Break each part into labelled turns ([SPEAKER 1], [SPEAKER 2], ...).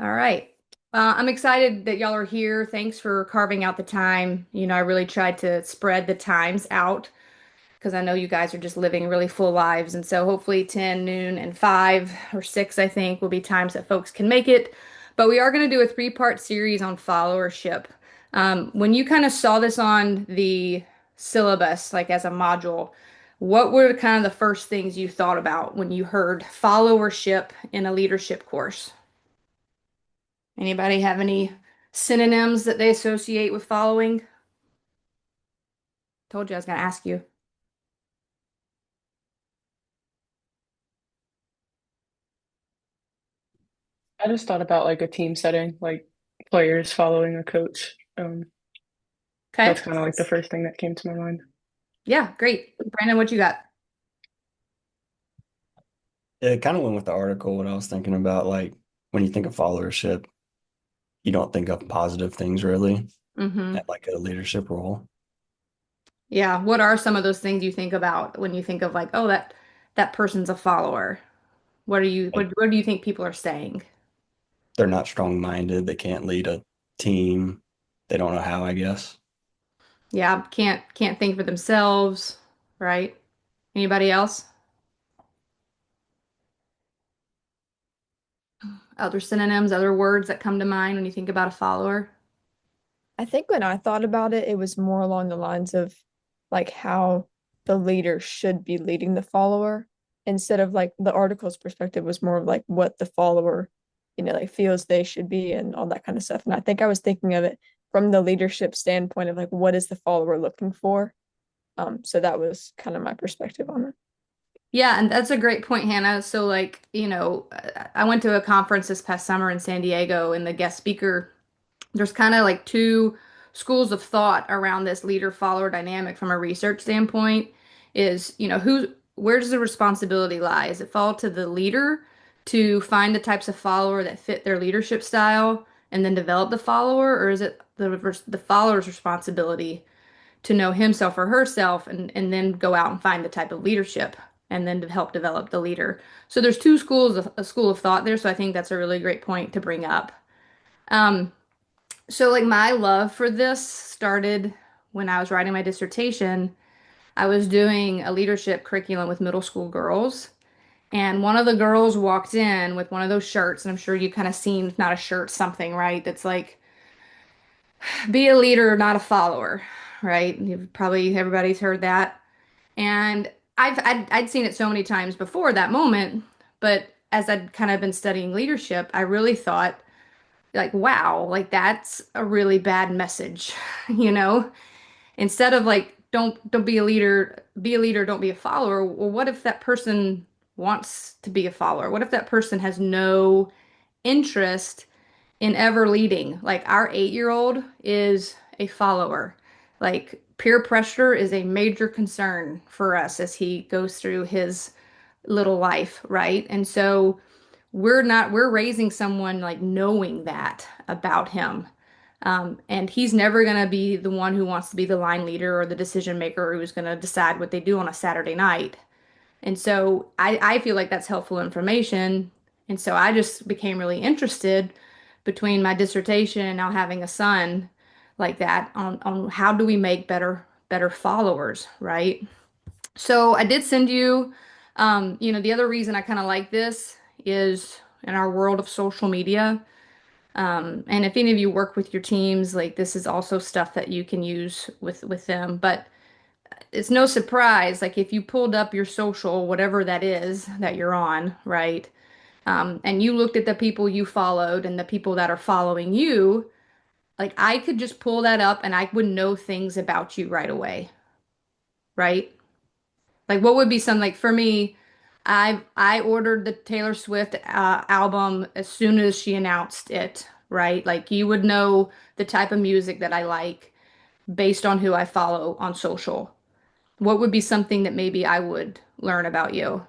[SPEAKER 1] All right. I'm excited that y'all are here. Thanks for carving out the time. I really tried to spread the times out because I know you guys are just living really full lives. And so hopefully 10, noon, and 5 or 6, I think, will be times that folks can make it. But we are going to do a three-part series on followership. When you kind of saw this on the syllabus, like as a module, what were kind of the first things you thought about when you heard followership in a leadership course? Anybody have any synonyms that they associate with following? Told you I was going to ask you.
[SPEAKER 2] I just thought about like a team setting, like players following a coach. That's
[SPEAKER 1] Okay.
[SPEAKER 2] kind of like the first thing that came to my mind.
[SPEAKER 1] Yeah, great. Brandon, what you got?
[SPEAKER 3] It kind of went with the article, what I was thinking about. Like, when you think of followership, you don't think of positive things really
[SPEAKER 1] Mm-hmm.
[SPEAKER 3] at like a leadership role.
[SPEAKER 1] Yeah, what are some of those things you think about when you think of like, oh, that person's a follower? What are you
[SPEAKER 3] Like,
[SPEAKER 1] what do you think people are saying?
[SPEAKER 3] they're not strong-minded, they can't lead a team, they don't know how, I guess.
[SPEAKER 1] Yeah, can't think for themselves, right? Anybody else? Other synonyms, other words that come to mind when you think about a follower?
[SPEAKER 4] I think when I thought about it, it was more along the lines of like how the leader should be leading the follower instead of like the article's perspective was more of like what the follower, like feels they should be and all that kind of stuff. And I think I was thinking of it from the leadership standpoint of like what is the follower looking for? So that was kind of my perspective on it.
[SPEAKER 1] Yeah, and that's a great point, Hannah. So, like, I went to a conference this past summer in San Diego, and the guest speaker, there's kind of like two schools of thought around this leader-follower dynamic from a research standpoint. Where does the responsibility lie? Does it fall to the leader to find the types of follower that fit their leadership style and then develop the follower, or is it the follower's responsibility to know himself or herself and then go out and find the type of leadership and then to help develop the leader. So there's two schools of a school of thought there. So I think that's a really great point to bring up. Um, so like my love for this started when I was writing my dissertation. I was doing a leadership curriculum with middle school girls. And one of the girls walked in with one of those shirts, and I'm sure you kind of seen, if not a shirt, something, right? That's like, be a leader, not a follower, right? You've probably everybody's heard that. And I'd seen it so many times before that moment, but as I'd kind of been studying leadership, I really thought like, wow, like that's a really bad message, you know? Instead of like, don't be a leader, don't be a follower. Well, what if that person wants to be a follower? What if that person has no interest in ever leading? Like our 8-year-old is a follower. Like peer pressure is a major concern for us as he goes through his little life, right? And so we're raising someone like knowing that about him. And he's never going to be the one who wants to be the line leader or the decision maker who's going to decide what they do on a Saturday night. And so I feel like that's helpful information. And so I just became really interested between my dissertation and now having a son like that on how do we make better followers, right? So I did send you, the other reason I kind of like this is in our world of social media. And if any of you work with your teams, like this is also stuff that you can use with them. But it's no surprise, like if you pulled up your social, whatever that is that you're on, right? And you looked at the people you followed and the people that are following you, like I could just pull that up and I would know things about you right away, right? Like what would be some like for me, I ordered the Taylor Swift album as soon as she announced it, right? Like you would know the type of music that I like based on who I follow on social. What would be something that maybe I would learn about you?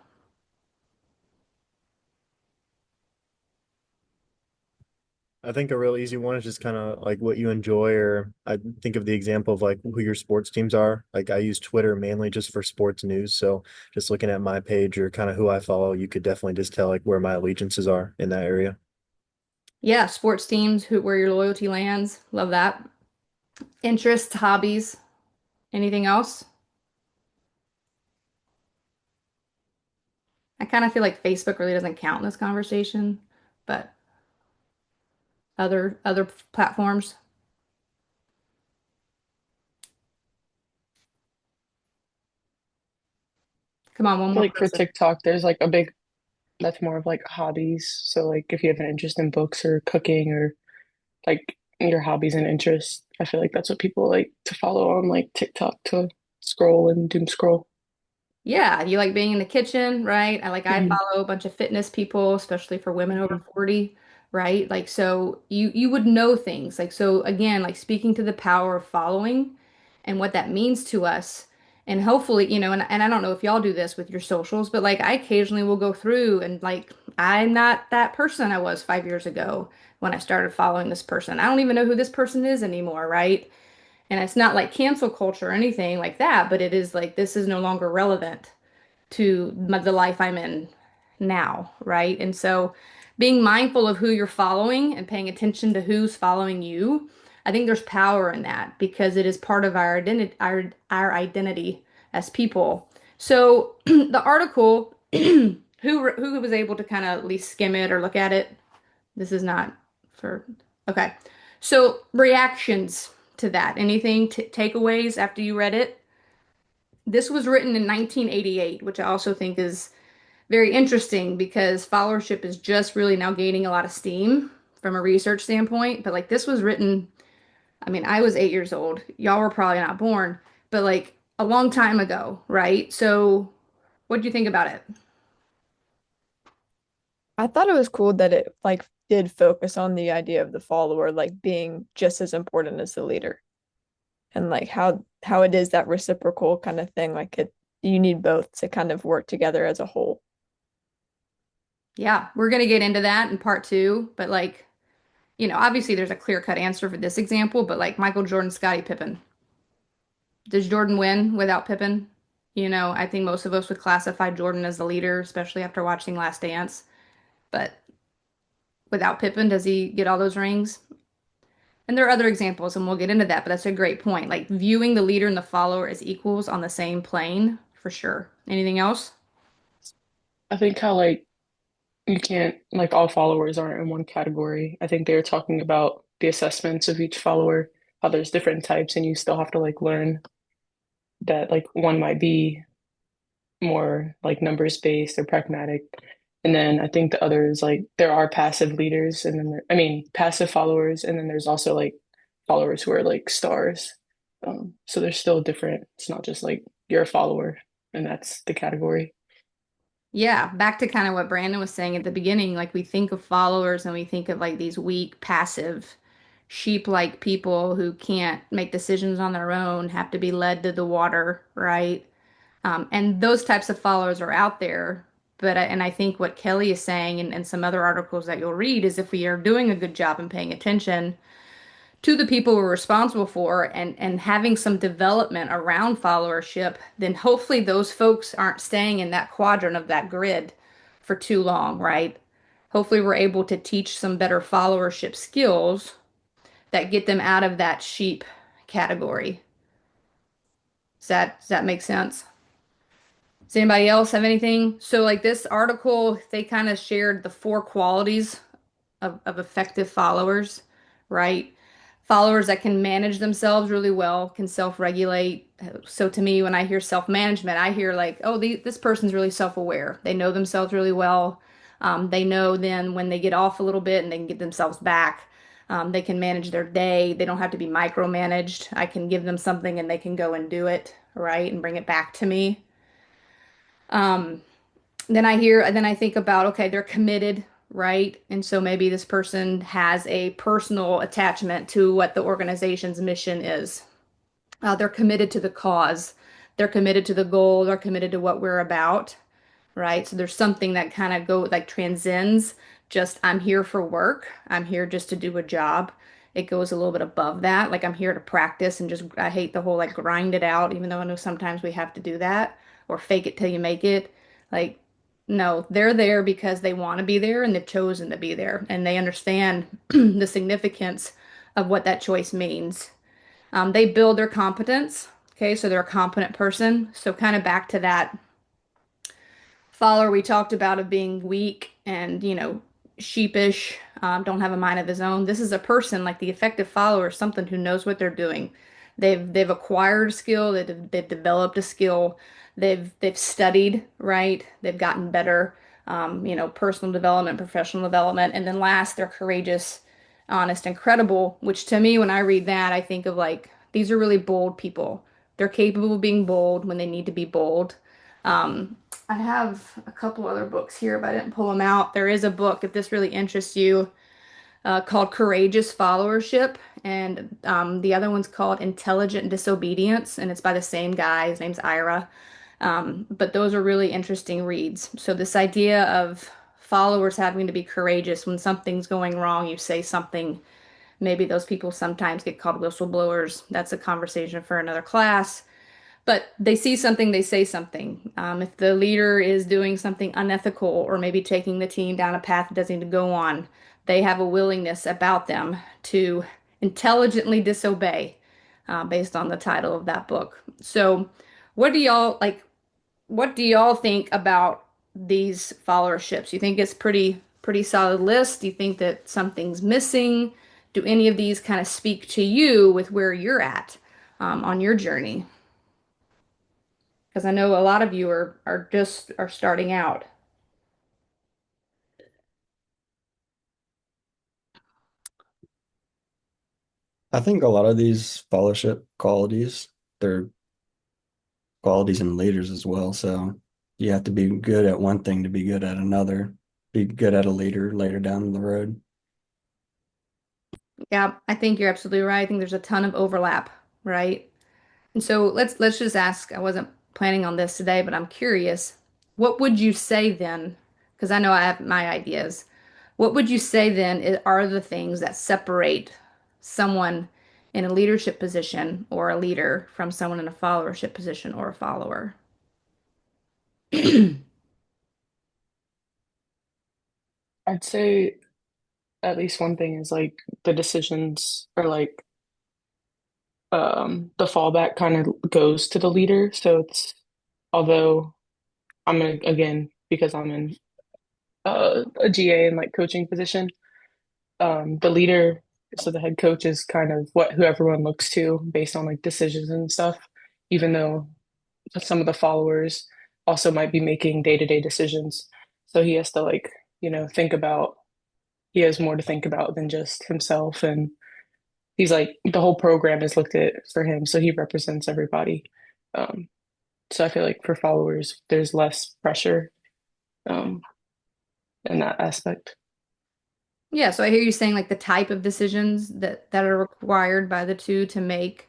[SPEAKER 5] I think a real easy one is just kind of like what you enjoy, or I think of the example of like who your sports teams are. Like I use Twitter mainly just for sports news. So just looking at my page or kind of who I follow, you could definitely just tell like where my allegiances are in that area.
[SPEAKER 1] Yeah, sports teams, where your loyalty lands. Love that. Interests, hobbies, anything else? I kind of feel like Facebook really doesn't count in this conversation, but other platforms. Come on, one
[SPEAKER 2] I feel
[SPEAKER 1] more
[SPEAKER 2] like for
[SPEAKER 1] person.
[SPEAKER 2] TikTok, there's like a big that's more of like hobbies. So like if you have an interest in books or cooking or like your hobbies and interests, I feel like that's what people like to follow on like TikTok to scroll and doom scroll.
[SPEAKER 1] Yeah, you like being in the kitchen, right? I
[SPEAKER 2] Hmm.
[SPEAKER 1] follow a bunch of fitness people, especially for women over
[SPEAKER 2] Hmm.
[SPEAKER 1] 40, right? Like so you would know things. Like so again, like speaking to the power of following and what that means to us. And hopefully, and I don't know if y'all do this with your socials, but like I occasionally will go through and like I'm not that person I was 5 years ago when I started following this person. I don't even know who this person is anymore, right? And it's not like cancel culture or anything like that, but it is like this is no longer relevant to the life I'm in now, right? And so being mindful of who you're following and paying attention to who's following you, I think there's power in that because it is part of our identity, our identity as people. So the article, who was able to kind of at least skim it or look at it? This is not for, okay. So reactions to that, anything, takeaways after you read it? This was written in 1988, which I also think is very interesting because followership is just really now gaining a lot of steam from a research standpoint. But like this was written, I mean, I was 8 years old. Y'all were probably not born, but like a long time ago, right? So what do you think about it?
[SPEAKER 4] I thought it was cool that it like did focus on the idea of the follower like being just as important as the leader and like how it is that reciprocal kind of thing. Like it you need both to kind of work together as a whole.
[SPEAKER 1] Yeah, we're gonna get into that in part two, but like, obviously there's a clear-cut answer for this example, but like Michael Jordan, Scottie Pippen. Does Jordan win without Pippen? I think most of us would classify Jordan as the leader, especially after watching Last Dance. But without Pippen, does he get all those rings? And there are other examples, and we'll get into that, but that's a great point. Like viewing the leader and the follower as equals on the same plane, for sure. Anything else?
[SPEAKER 2] I think how like you can't like all followers aren't in one category. I think they were talking about the assessments of each follower, how there's different types, and you still have to like learn that like one might be more like numbers based or pragmatic. And then I think the others like there are passive leaders and then I mean passive followers and then there's also like followers who are like stars. So they're still different. It's not just like you're a follower and that's the category.
[SPEAKER 1] Yeah, back to kind of what Brandon was saying at the beginning. Like we think of followers and we think of like these weak, passive, sheep-like people who can't make decisions on their own, have to be led to the water, right? And those types of followers are out there. And I think what Kelly is saying and some other articles that you'll read is if we are doing a good job and paying attention to the people we're responsible for and having some development around followership, then hopefully those folks aren't staying in that quadrant of that grid for too long, right? Hopefully we're able to teach some better followership skills that get them out of that sheep category. Does that make sense? Does anybody else have anything? So, like this article, they kind of shared the four qualities of effective followers, right? Followers that can manage themselves really well, can self-regulate. So, to me, when I hear self-management, I hear like, oh, this person's really self-aware. They know themselves really well. They know then when they get off a little bit and they can get themselves back. They can manage their day. They don't have to be micromanaged. I can give them something and they can go and do it, right? And bring it back to me. Um, then I think about, okay, they're committed, right? And so maybe this person has a personal attachment to what the organization's mission is. They're committed to the cause. They're committed to the goal. They're committed to what we're about, right? So there's something that kind of like transcends just I'm here for work. I'm here just to do a job. It goes a little bit above that. Like I'm here to practice and just I hate the whole like grind it out, even though I know sometimes we have to do that or fake it till you make it. Like No, they're there because they want to be there and they've chosen to be there and they understand the significance of what that choice means. They build their competence. Okay, so they're a competent person. So kind of back to that follower we talked about of being weak and, sheepish, don't have a mind of his own. This is a person like the effective follower, something who knows what they're doing. They've acquired a skill, they've developed a skill, they've studied, right? They've gotten better, personal development, professional development, and then last, they're courageous, honest, and credible, which to me, when I read that, I think of like these are really bold people. They're capable of being bold when they need to be bold. Um, I have a couple other books here, but I didn't pull them out. There is a book, if this really interests you, called Courageous Followership, and the other one's called Intelligent Disobedience, and it's by the same guy. His name's Ira. But those are really interesting reads. So this idea of followers having to be courageous when something's going wrong, you say something. Maybe those people sometimes get called whistleblowers. That's a conversation for another class. But they see something, they say something. If the leader is doing something unethical or maybe taking the team down a path it doesn't need to go on, they have a willingness about them to intelligently disobey, based on the title of that book. So, what do y'all like? What do y'all think about these followerships? You think it's pretty solid list? Do you think that something's missing? Do any of these kind of speak to you with where you're at, on your journey? Because I know a lot of you are just are starting out.
[SPEAKER 3] I think a lot of these fellowship qualities, they're qualities in leaders as well. So you have to be good at one thing to be good at another, be good at a leader later down the road.
[SPEAKER 1] Yeah, I think you're absolutely right. I think there's a ton of overlap, right? And so let's just ask, I wasn't planning on this today, but I'm curious. What would you say then? Because I know I have my ideas. What would you say then are the things that separate someone in a leadership position or a leader from someone in a followership position or a follower?
[SPEAKER 2] I'd say at least one thing is like the decisions are like the fallback kind of goes to the leader. So it's although I'm in, again because I'm in a GA and like coaching position, the leader, so the head coach is kind of what who everyone looks to based on like decisions and stuff, even though some of the followers also might be making day-to-day decisions. So he has to like, think about he has more to think about than just himself. And he's like the whole program is looked at for him. So he represents everybody. Um, so I feel like for followers, there's less pressure um, in that aspect.
[SPEAKER 1] Yeah, so I hear you saying like the type of decisions that are required by the two to make,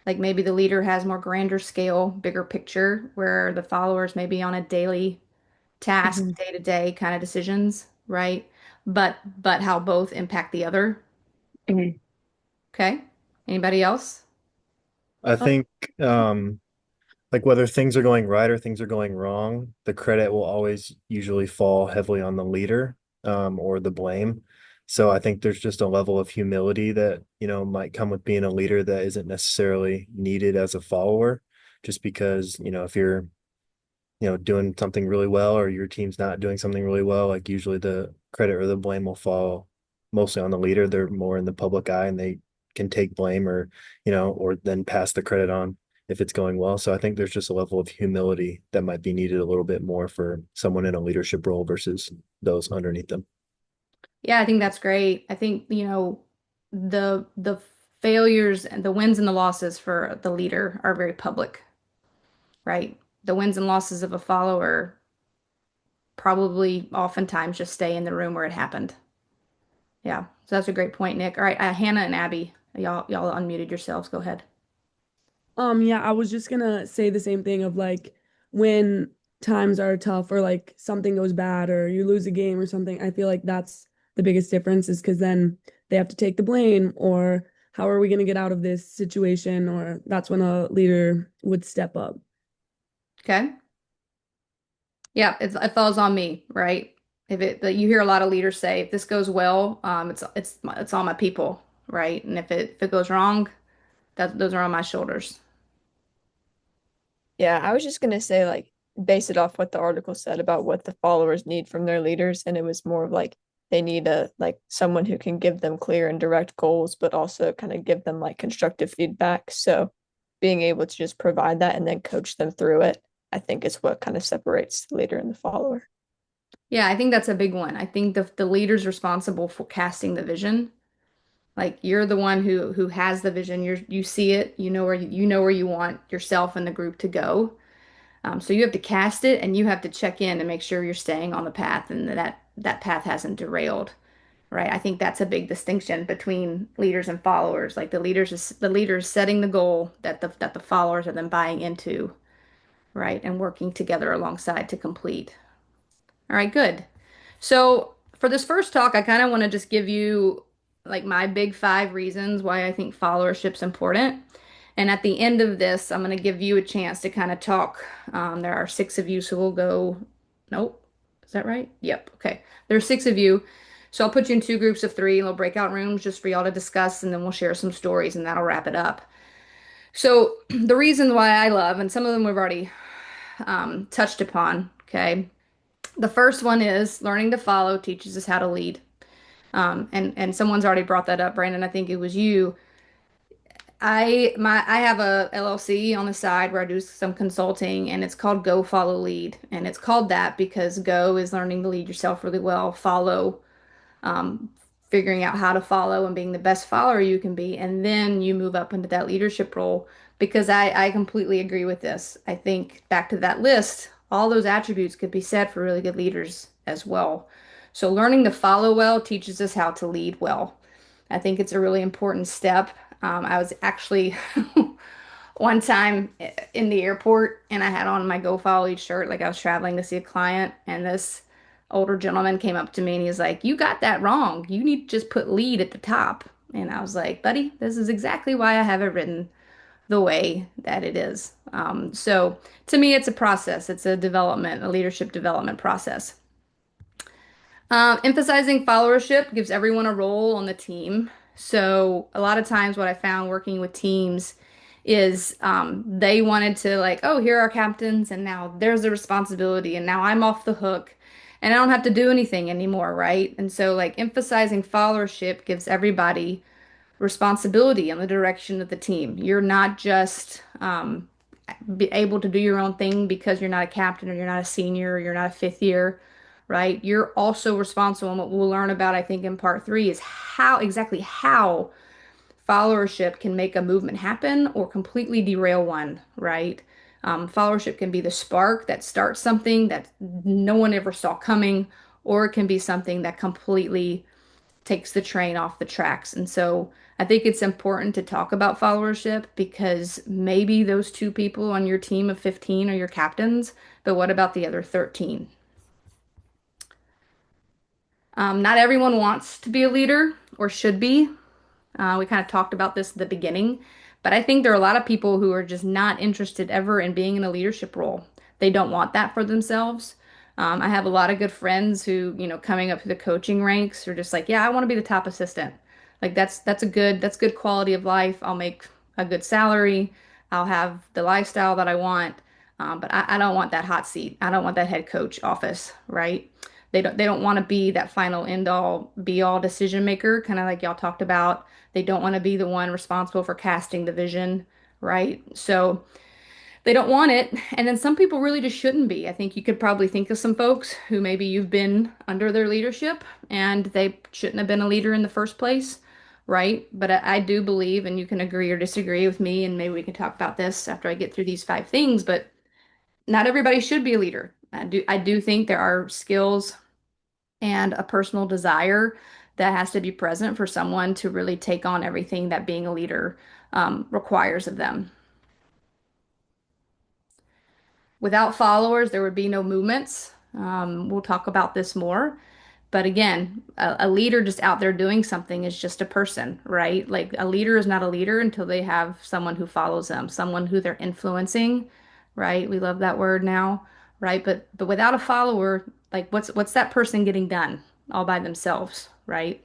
[SPEAKER 1] like maybe the leader has more grander scale, bigger picture, where the followers may be on a daily task,
[SPEAKER 2] Mhm.
[SPEAKER 1] day to day kind of decisions, right? But how both impact the other.
[SPEAKER 2] Mhm.
[SPEAKER 1] Okay. Anybody else?
[SPEAKER 5] I
[SPEAKER 4] Uh,
[SPEAKER 5] think like whether things are going right or things are going wrong, the credit will always usually fall heavily on the leader, or the blame. So I think there's just a level of humility that, might come with being a leader that isn't necessarily needed as a follower, just because, if you're, doing something really well or your team's not doing something really well, like usually the credit or the blame will fall mostly on the leader. They're more in the public eye and they can take blame or, or then pass the credit on if it's going well. So I think there's just a level of humility that might be needed a little bit more for someone in a leadership role versus those underneath them.
[SPEAKER 1] Yeah, I think that's great. I think, the failures and the wins and the losses for the leader are very public, right? The wins and losses of a follower probably oftentimes just stay in the room where it happened. Yeah, so that's a great point, Nick. All right, Hannah and Abby, y'all unmuted yourselves. Go ahead.
[SPEAKER 6] Yeah, I was just gonna say the same thing of like when times are tough or like something goes bad or you lose a game or something, I feel like that's the biggest difference is because then they have to take the blame or how are we gonna get out of this situation or that's when a leader would step up.
[SPEAKER 1] Okay. Yeah, it falls on me, right? If it that you hear a lot of leaders say, if this goes well, it's on my people, right? And if it goes wrong, that those are on my shoulders.
[SPEAKER 4] Yeah, I was just gonna say like base it off what the article said about what the followers need from their leaders, and it was more of like they need a like someone who can give them clear and direct goals, but also kind of give them like constructive feedback. So being able to just provide that and then coach them through it, I think is what kind of separates the leader and the follower.
[SPEAKER 1] Yeah, I think that's a big one. I think the leader's responsible for casting the vision. Like you're the one who has the vision. You see it. You know where you want yourself and the group to go. So you have to cast it, and you have to check in and make sure you're staying on the path and that path hasn't derailed, right? I think that's a big distinction between leaders and followers. Like the leader is setting the goal that the followers are then buying into, right? And working together alongside to complete. All right, good. So for this first talk, I kind of want to just give you like my big five reasons why I think followership's important. And at the end of this, I'm going to give you a chance to kind of talk. There are six of you, so we'll go. Nope. Is that right? Yep. Okay. There are six of you. So I'll put you in two groups of three, little breakout rooms just for y'all to discuss, and then we'll share some stories, and that'll wrap it up. So the reason why I love, and some of them we've already touched upon, okay? The first one is learning to follow teaches us how to lead. And someone's already brought that up, Brandon. I think it was you. I have a LLC on the side where I do some consulting, and it's called Go Follow Lead, and it's called that because go is learning to lead yourself really well. Follow, um, figuring out how to follow and being the best follower you can be, and then you move up into that leadership role. Because I completely agree with this. I think back to that list, all those attributes could be said for really good leaders as well. So learning to follow well teaches us how to lead well. I think it's a really important step. I was actually one time in the airport and I had on my Go Follow Lead shirt, like I was traveling to see a client, and this older gentleman came up to me and he's like, "You got that wrong. You need to just put lead at the top." And I was like, "Buddy, this is exactly why I have it written the way that it is." So to me, it's a process. It's a development, a leadership development process. Emphasizing followership gives everyone a role on the team. So a lot of times what I found working with teams is they wanted to like, oh, here are captains, and now there's the responsibility, and now I'm off the hook, and I don't have to do anything anymore, right? And so like emphasizing followership gives everybody responsibility in the direction of the team. You're not just be able to do your own thing because you're not a captain or you're not a senior or you're not a fifth year, right? You're also responsible. And what we'll learn about, I think, in part three is exactly how followership can make a movement happen or completely derail one, right? Followership can be the spark that starts something that no one ever saw coming, or it can be something that completely takes the train off the tracks. And so I think it's important to talk about followership because maybe those two people on your team of 15 are your captains, but what about the other 13? Not everyone wants to be a leader or should be. We kind of talked about this at the beginning, but I think there are a lot of people who are just not interested ever in being in a leadership role. They don't want that for themselves. I have a lot of good friends who, coming up through the coaching ranks are just like, yeah, I want to be the top assistant. Like that's good quality of life. I'll make a good salary. I'll have the lifestyle that I want. But I don't want that hot seat. I don't want that head coach office, right? They don't want to be that final end all be all decision maker, kind of like y'all talked about. They don't want to be the one responsible for casting the vision, right? So they don't want it. And then some people really just shouldn't be. I think you could probably think of some folks who maybe you've been under their leadership and they shouldn't have been a leader in the first place, right? But I do believe, and you can agree or disagree with me, and maybe we can talk about this after I get through these five things, but not everybody should be a leader. I do think there are skills and a personal desire that has to be present for someone to really take on everything that being a leader requires of them. Without followers, there would be no movements. We'll talk about this more. But again, a leader just out there doing something is just a person, right? Like a leader is not a leader until they have someone who follows them, someone who they're influencing, right? We love that word now. right? But without a follower, like what's that person getting done all by themselves, right?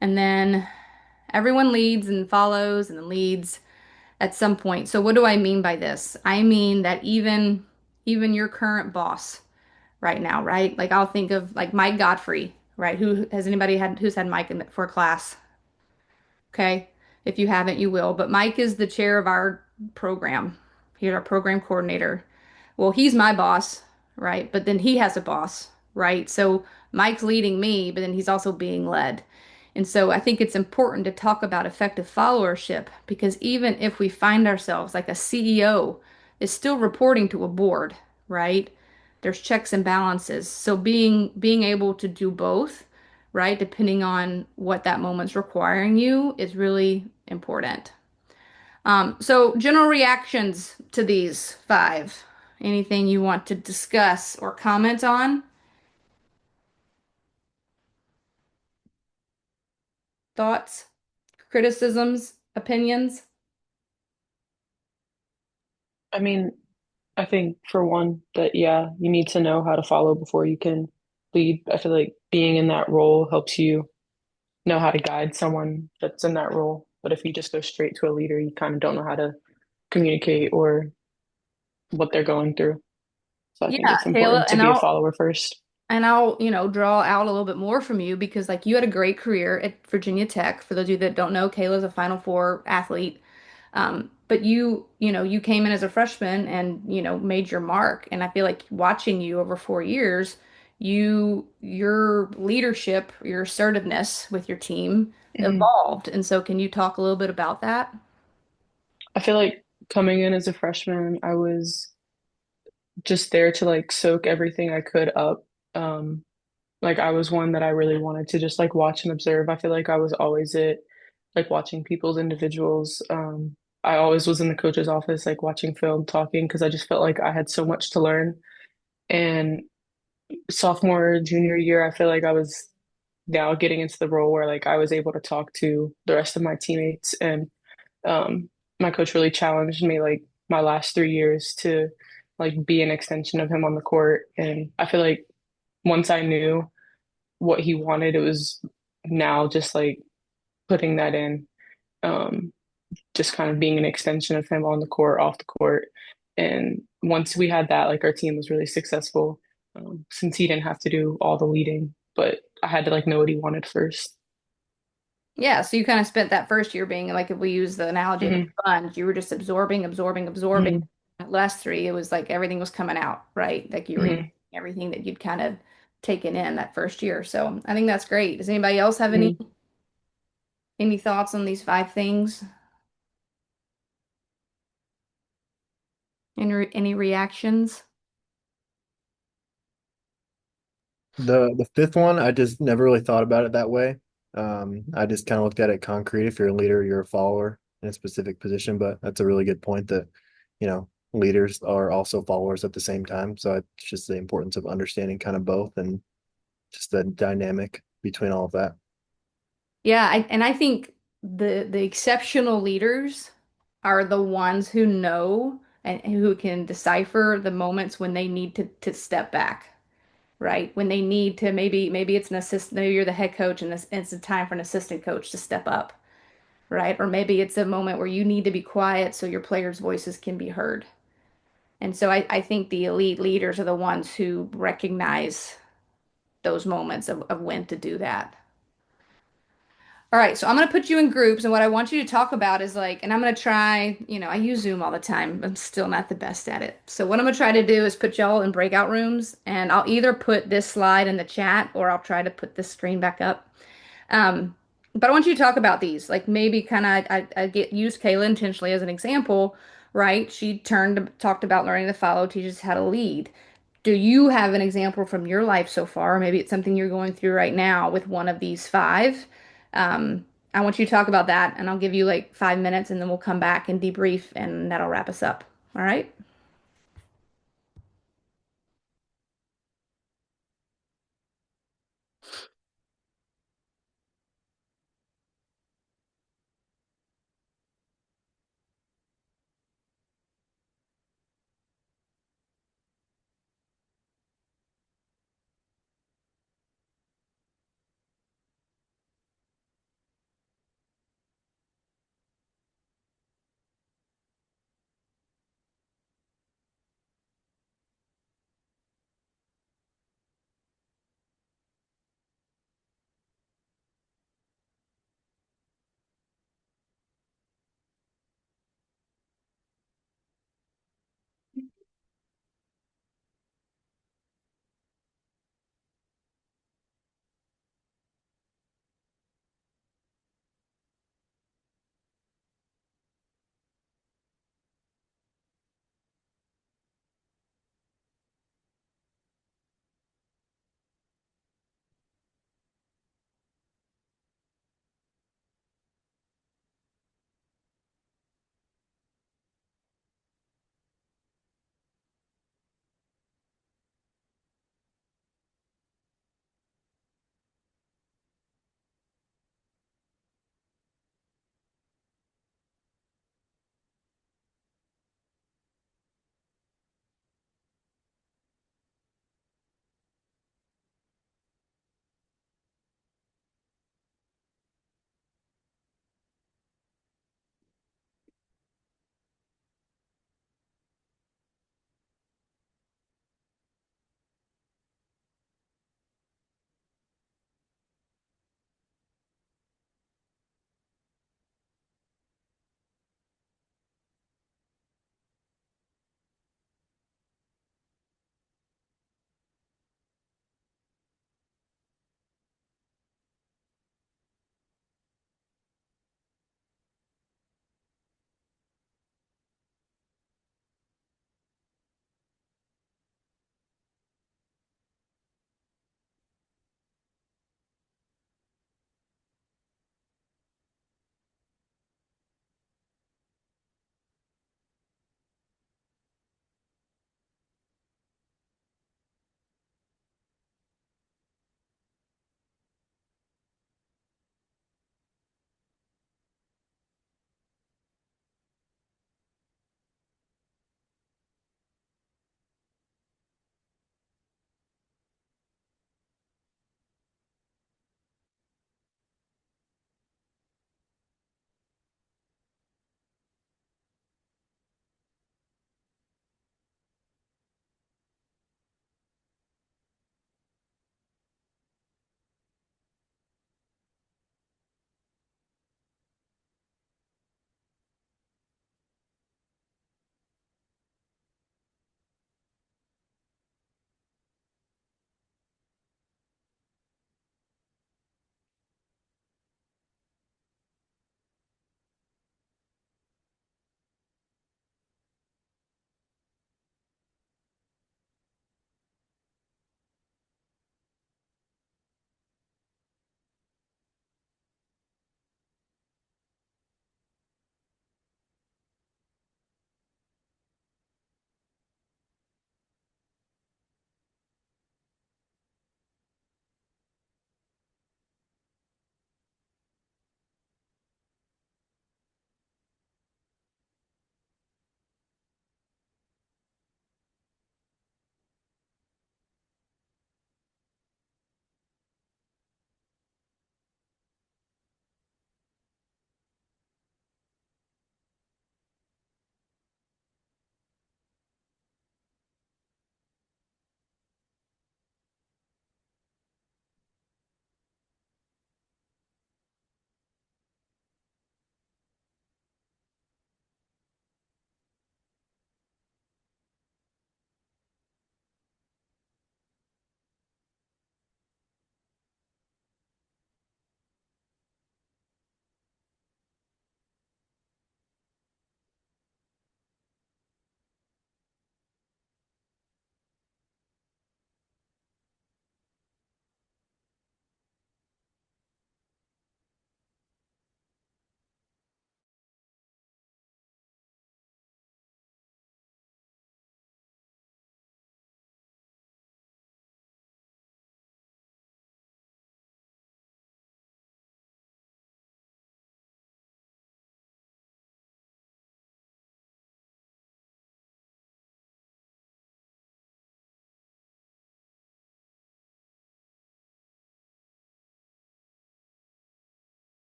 [SPEAKER 1] And then everyone leads and follows and then leads at some point. So what do I mean by this? I mean that even your current boss right now, right? Like I'll think of like Mike Godfrey, right? Who has anybody had who's had Mike for a class? Okay. If you haven't, you will. But Mike is the chair of our program. He's our program coordinator. Well, he's my boss, right? But then he has a boss, right? So Mike's leading me, but then he's also being led. And so I think it's important to talk about effective followership because even if we find ourselves like a CEO is still reporting to a board, right? There's checks and balances. So being able to do both, right, depending on what that moment's requiring you is really important. So general reactions to these five. Anything you want to discuss or comment on? Thoughts, criticisms, opinions?
[SPEAKER 2] I mean, I think for one that yeah, you need to know how to follow before you can lead. I feel like being in that role helps you know how to guide someone that's in that role. But if you just go straight to a leader, you kind of don't know how to communicate or what they're going through. So I think
[SPEAKER 1] Yeah,
[SPEAKER 2] it's
[SPEAKER 1] Kayla,
[SPEAKER 2] important to be a follower first.
[SPEAKER 1] Draw out a little bit more from you because like you had a great career at Virginia Tech. For those of you that don't know, Kayla's a Final Four athlete. But you came in as a freshman and, made your mark. And I feel like watching you over 4 years, your leadership, your assertiveness with your team
[SPEAKER 2] Mhm.
[SPEAKER 1] evolved. And so can you talk a little bit about that?
[SPEAKER 2] I feel like coming in as a freshman, I was just there to like soak everything I could up. Um, like I was one that I really wanted to just like watch and observe. I feel like I was always it, like watching people's individuals. I always was in the coach's office, like watching film, talking, because I just felt like I had so much to learn. And sophomore, junior year, I feel like I was now getting into the role where like I was able to talk to the rest of my teammates and my coach really challenged me like my last 3 years to like be an extension of him on the court. And I feel like once I knew what he wanted, it was now just like putting that in, um, just kind of being an extension of him on the court, off the court. And once we had that, like our team was really successful, since he didn't have to do all the leading, but I had to like know what he wanted first.
[SPEAKER 1] Yeah, so you kind of spent that first year being like, if we use the analogy of a
[SPEAKER 2] Hmm.
[SPEAKER 1] sponge, you were just absorbing, absorbing, absorbing.
[SPEAKER 2] Hmm.
[SPEAKER 1] Last three, it was like everything was coming out, right? Like you were using
[SPEAKER 2] Hmm.
[SPEAKER 1] everything that you'd kind of taken in that first year. So I think that's great. Does anybody else have
[SPEAKER 2] Hmm.
[SPEAKER 1] any thoughts on these five things? Any reactions?
[SPEAKER 5] The fifth one, I just never really thought about it that way. I just kind of looked at it concrete. If you're a leader, you're a follower in a specific position. But that's a really good point that, leaders are also followers at the same time. So it's just the importance of understanding kind of both and just the dynamic between all of that.
[SPEAKER 1] Yeah, and I think the exceptional leaders are the ones who know and who can decipher the moments when they need to step back, right? When they need to maybe it's an assistant, maybe you're the head coach and it's a time for an assistant coach to step up, right? Or maybe it's a moment where you need to be quiet so your players' voices can be heard. And so I think the elite leaders are the ones who recognize those moments of when to do that. All right, so I'm going to put you in groups, and what I want you to talk about is like, and I'm going to try, I use Zoom all the time. I'm still not the best at it. So what I'm going to try to do is put y'all in breakout rooms, and I'll either put this slide in the chat or I'll try to put this screen back up. Um, but I want you to talk about these, like maybe kind of I get use Kayla intentionally as an example, right? She talked about learning to follow, teaches how to lead. Do you have an example from your life so far? Maybe it's something you're going through right now with one of these five. I want you to talk about that, and I'll give you like 5 minutes, and then we'll come back and debrief, and that'll wrap us up. All right?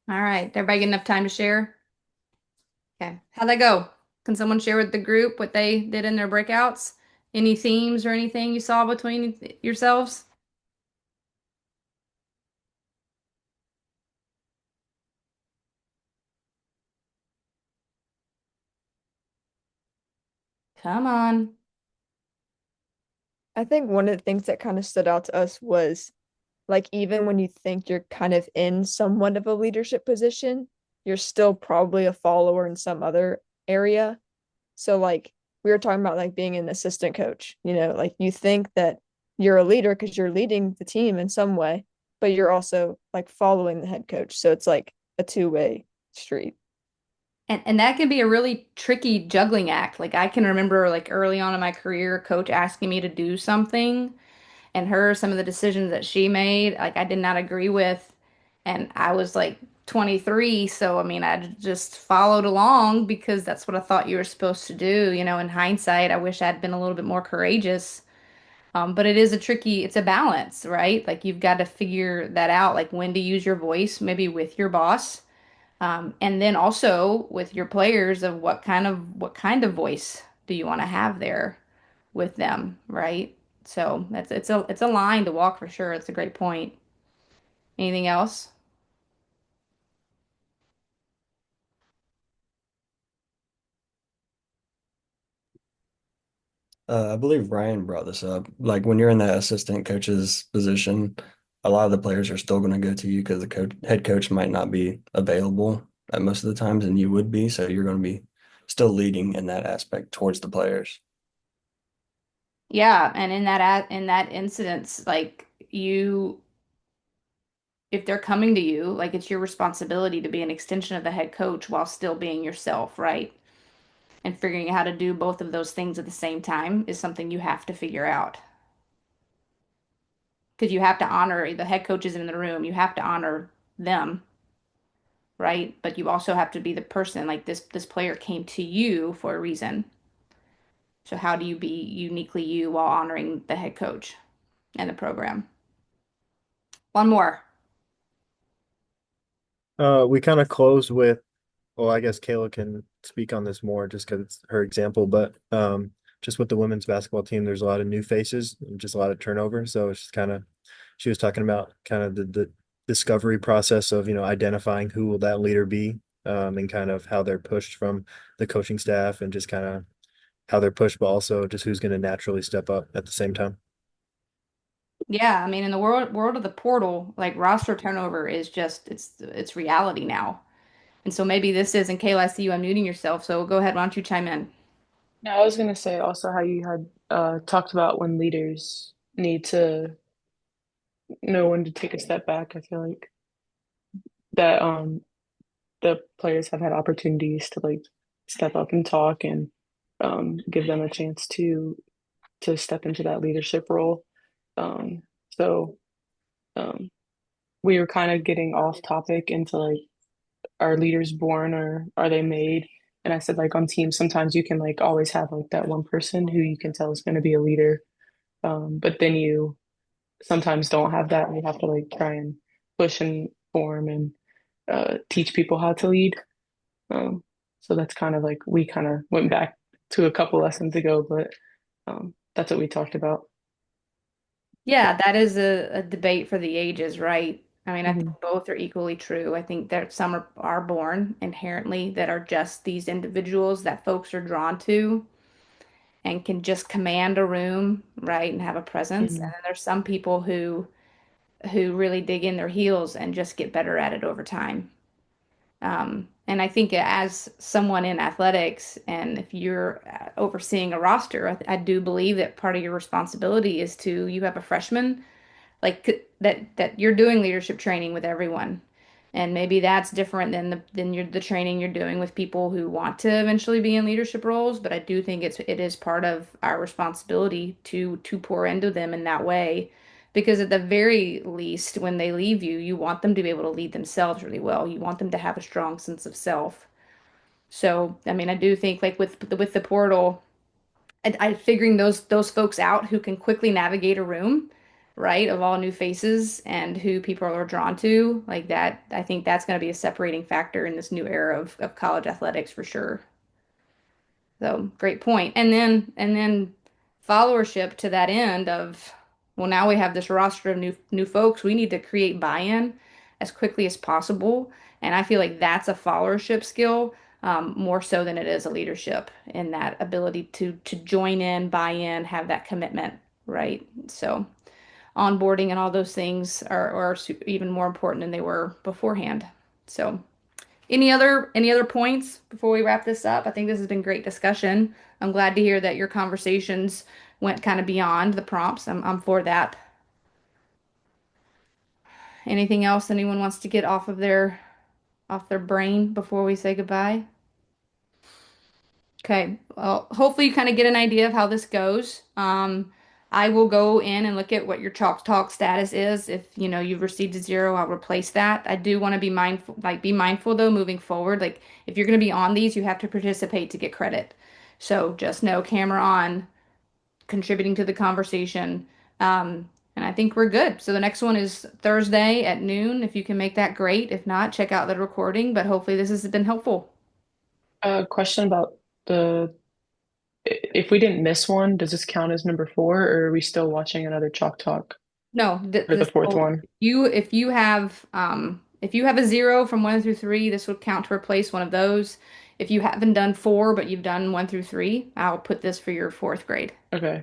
[SPEAKER 1] All right. Everybody get enough time to share? Okay. How'd that go? Can someone share with the group what they did in their breakouts? Any themes or anything you saw between yourselves? Come on.
[SPEAKER 4] I think one of the things that kind of stood out to us was like even when you think you're kind of in somewhat of a leadership position, you're still probably a follower in some other area. So like we were talking about like being an assistant coach, like you think that you're a leader because you're leading the team in some way, but you're also like following the head coach. So it's like a two-way street.
[SPEAKER 1] And that can be a really tricky juggling act. Like I can remember like early on in my career, a coach asking me to do something and some of the decisions that she made, like I did not agree with. And I was like 23, so I mean, I just followed along because that's what I thought you were supposed to do. In hindsight, I wish I'd been a little bit more courageous. But it's a balance, right? Like you've got to figure that out, like when to use your voice, maybe with your boss, and then also with your players of what kind of voice do you want to have there with them, right? So it's a line to walk for sure. It's a great point. Anything else?
[SPEAKER 3] I believe Ryan brought this up. Like when you're in that assistant coach's position, a lot of the players are still going to go to you because the head coach might not be available at most of the times, and you would be. So you're going to be still leading in that aspect towards the players.
[SPEAKER 1] Yeah, and in that incident, like if they're coming to you, like it's your responsibility to be an extension of the head coach while still being yourself, right? And figuring out how to do both of those things at the same time is something you have to figure out. Because you have to honor the head coaches in the room. You have to honor them, right? But you also have to be the person. Like this player came to you for a reason. So how do you be uniquely you while honoring the head coach and the program? One more.
[SPEAKER 5] We kind of close with, well, I guess Kayla can speak on this more just because it's her example, but just with the women's basketball team, there's a lot of new faces and just a lot of turnover. So it's just kind of, she was talking about kind of the discovery process of, identifying who will that leader be, and kind of how they're pushed from the coaching staff and just kind of how they're pushed, but also just who's going to naturally step up at the same time.
[SPEAKER 1] Yeah, I mean, in the world of the portal, like roster turnover is just it's reality now. And so maybe this is, and Kayla, I see you unmuting yourself, so go ahead, why don't you chime in?
[SPEAKER 2] Now, I was gonna say also how you had talked about when leaders need to know when to take a step back. I feel like that the players have had opportunities to like step up and talk and give them a chance to step into that leadership role. Um, so um, we were kind of getting off topic into like, are leaders born or are they made? And I said like on teams sometimes you can like always have like that one person who you can tell is going to be a leader, but then you sometimes don't have that and you have to like try and push and form and teach people how to lead. Um, so that's kind of like we kind of went back to a couple lessons ago, but that's what we talked about.
[SPEAKER 1] Yeah, that is a debate for the ages, right? I mean, I think
[SPEAKER 2] Hmm.
[SPEAKER 1] both are equally true. I think that some are born inherently that are just these individuals that folks are drawn to and can just command a room, right, and have a presence. And
[SPEAKER 2] Hmm.
[SPEAKER 1] then there's some people who really dig in their heels and just get better at it over time. And I think as someone in athletics, and if you're overseeing a roster, I do believe that part of your responsibility is to, you have a freshman, like that you're doing leadership training with everyone. And maybe that's different than the training you're doing with people who want to eventually be in leadership roles. But I do think it is part of our responsibility to pour into them in that way. Because at the very least, when they leave you, you want them to be able to lead themselves really well. You want them to have a strong sense of self. So, I mean, I do think like with the portal, I figuring those folks out who can quickly navigate a room right, of all new faces and who people are drawn to. Like that, I think that's going to be a separating factor in this new era of college athletics for sure. So great point. And then followership to that end of, well, now we have this roster of new folks. We need to create buy-in as quickly as possible. And I feel like that's a followership skill, more so than it is a leadership in that ability to join in, buy in, have that commitment, right? So onboarding and all those things are even more important than they were beforehand. So any other points before we wrap this up? I think this has been great discussion. I'm glad to hear that your conversations went kind of beyond the prompts. I'm for that. Anything else anyone wants to get off their brain before we say goodbye? Okay. Well, hopefully you kind of get an idea of how this goes. I will go in and look at what your Chalk Talk status is. If you know you've received a 0, I'll replace that. I do want to be mindful though, moving forward. Like if you're going to be on these, you have to participate to get credit. So just know camera on, contributing to the conversation. And I think we're good. So the next one is Thursday at noon. If you can make that, great. If not, check out the recording. But hopefully this has been helpful.
[SPEAKER 2] A question about the if we didn't miss one, does this count as number 4, or are we still watching another Chalk Talk
[SPEAKER 1] No,
[SPEAKER 2] for the
[SPEAKER 1] this
[SPEAKER 2] fourth
[SPEAKER 1] will,
[SPEAKER 2] one?
[SPEAKER 1] if you have a 0 from 1 through 3, this would count to replace one of those. If you haven't done 4, but you've done 1 through 3, I'll put this for your fourth grade.
[SPEAKER 2] Okay.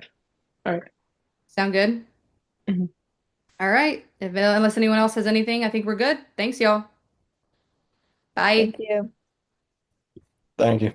[SPEAKER 2] All right.
[SPEAKER 1] Sound good?
[SPEAKER 2] Mhm.
[SPEAKER 1] All right. Unless anyone else has anything, I think we're good. Thanks, y'all. Bye.
[SPEAKER 4] Thank you.
[SPEAKER 3] Thank you.